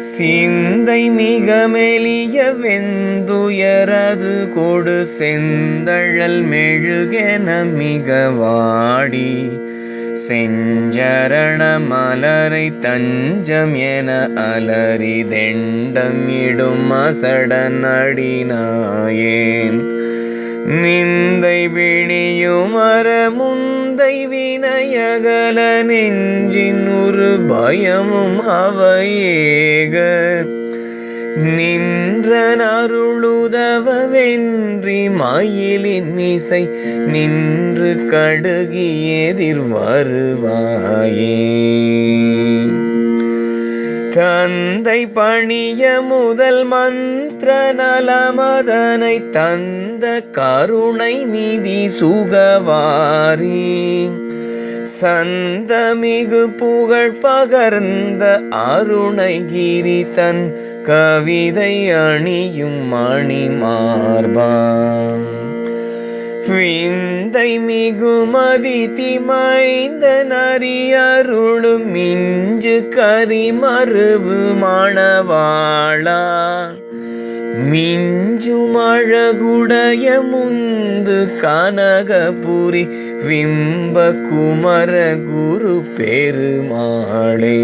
சிந்தை மிக மெலிய வெந்துயரது கொடு செந்தழல் மெழுகென மிக வாடி செஞ்சரண மலரை தஞ்சம் என அலறி தெண்டம் இடும் அசடன் அடினாயேன் நிந்தை விழியுமர முந்தை வினையகல நெஞ்சின் ஒரு பயமும் அவையேக நின்றன் அருளுதவ வென்றி மயிலின் இசை நின்று கடுகி எதிர் வருவாயே தந்தை பணிய முதல் மந்திர நலமதனை தந்த கருணை நிதி சுகவாரி சந்தமிகு புகழ் பகர்ந்த அருணகிரி தன் கவிதை அணியும் மணிமார்பா விந்தை மிகுமதி திமைந்த நரியருளும் மிஞ்சு கரிமருவு மணவாளா மிஞ்சும் அழகுடைய முந்து கனகபுரி விம்ப குமர குரு பெருமாளே.